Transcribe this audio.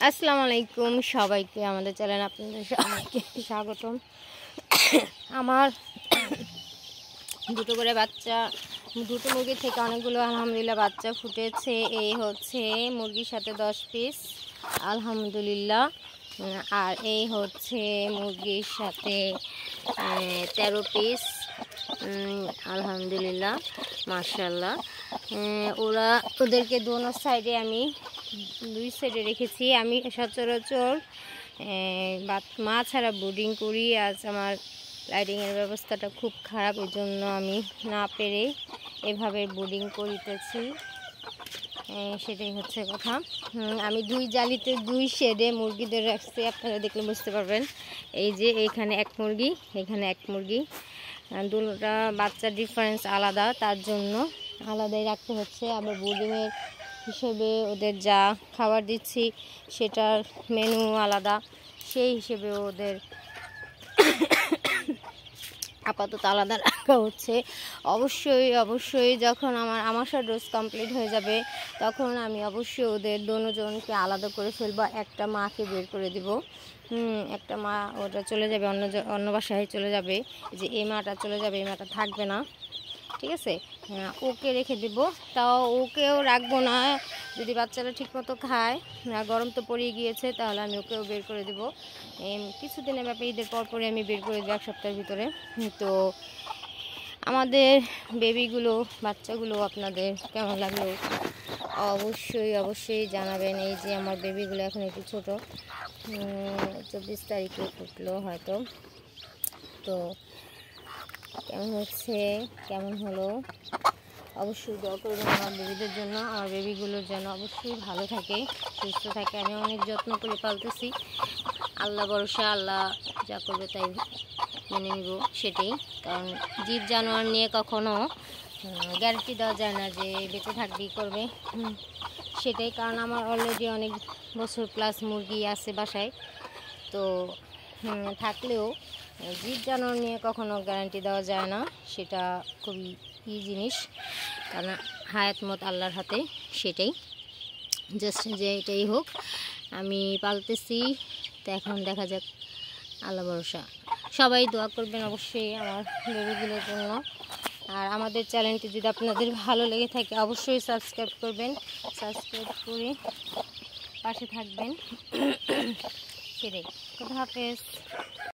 আসসালামু আলাইকুম সবাইকে আমাদের চ্যানেলে আপনাদের সবাইকে স্বাগতম। আমার দুটো করে বাচ্চা, দুটো মুরগি থেকে অনেকগুলো আলহামদুলিল্লাহ বাচ্চা ফুটেছে। এই হচ্ছে মুরগির সাথে 10 পিস আলহামদুলিল্লাহ, আর এই হচ্ছে মুরগির সাথে 13 পিস আলহামদুলিল্লাহ মাশাআল্লাহ। ওদেরকে দোনো সাইডে আমি দুই সাইডে রেখেছি। আমি সচরাচর মা ছাড়া ব্রিডিং করি। আজ আমার লাইটিংয়ের ব্যবস্থাটা খুব খারাপ, এই জন্য আমি না পেরে এভাবে ব্রিডিং করিতেছি, সেটাই হচ্ছে কথা। আমি দুই জালিতে দুই শেডে মুরগিদের রাখছি, আপনারা দেখলে বুঝতে পারবেন। এই যে এইখানে এক মুরগি, এখানে এক মুরগি, দুটোটা বাচ্চার ডিফারেন্স আলাদা, তার জন্য আলাদাই রাখতে হচ্ছে। আবার ব্রিডিংয়ের হিসেবে ওদের যা খাবার দিচ্ছি সেটার মেনু আলাদা, সেই হিসেবে ওদের আপাতত আলাদা রাখা হচ্ছে। অবশ্যই যখন আমার আমাশা ডোজ কমপ্লিট হয়ে যাবে তখন আমি অবশ্যই ওদের দুজনকে আলাদা করে ফেলবো। একটা মাকে বের করে দিব, একটা মা ওটা চলে যাবে অন্য বাসায় চলে যাবে, যে এই মাটা চলে যাবে, এই মাটা থাকবে না, ঠিক আছে। ওকে রেখে দিব, তাও ওকেও রাখবো না। যদি বাচ্চারা ঠিকমতো খায়, গরম তো পড়ে গিয়েছে, তাহলে আমি ওকেও বের করে দেব। কিছুদিনের ব্যাপারে ঈদের পরপরই আমি বের করে দেবো, এক সপ্তাহের ভিতরে। তো আমাদের বেবিগুলো, বাচ্চাগুলো আপনাদের কেমন লাগলো অবশ্যই জানাবেন। এই যে আমার বেবিগুলো এখন একটু ছোটো, 24 তারিখে ফুটলো হয়তো। তো কেমন হচ্ছে, কেমন হলো অবশ্যই দোয়া করবেন আমার বেবিদের জন্য। আমার বেবিগুলোর যেন অবশ্যই ভালো থাকে, সুস্থ থাকে। আমি অনেক যত্ন করে পালতেছি, আল্লাহ ভরসা, আল্লাহ যা করবে তাই মেনে নিব, সেটাই। কারণ জীব জানোয়ার নিয়ে কখনো গ্যারান্টি দেওয়া যায় না যে বেঁচে থাকবেই করবে, সেটাই। কারণ আমার অলরেডি অনেক বছর প্লাস মুরগি আছে বাসায়, তো থাকলেও জীব জানোয়ার নিয়ে কখনো গ্যারান্টি দেওয়া যায় না, সেটা খুবই জিনিস। কারণ হায়াত মত আল্লাহর হাতে, সেটাই। জাস্ট যে এটাই হোক, আমি পালতেছি, তো এখন দেখা যাক, আল্লাহ ভরসা। সবাই দোয়া করবেন অবশ্যই আমার বেবিগুলোর জন্য। আর আমাদের চ্যানেলটি যদি আপনাদের ভালো লেগে থাকে অবশ্যই সাবস্ক্রাইব করবেন, সাবস্ক্রাইব করে পাশে থাকবেন, সেটাই। খোদা হাফেজ।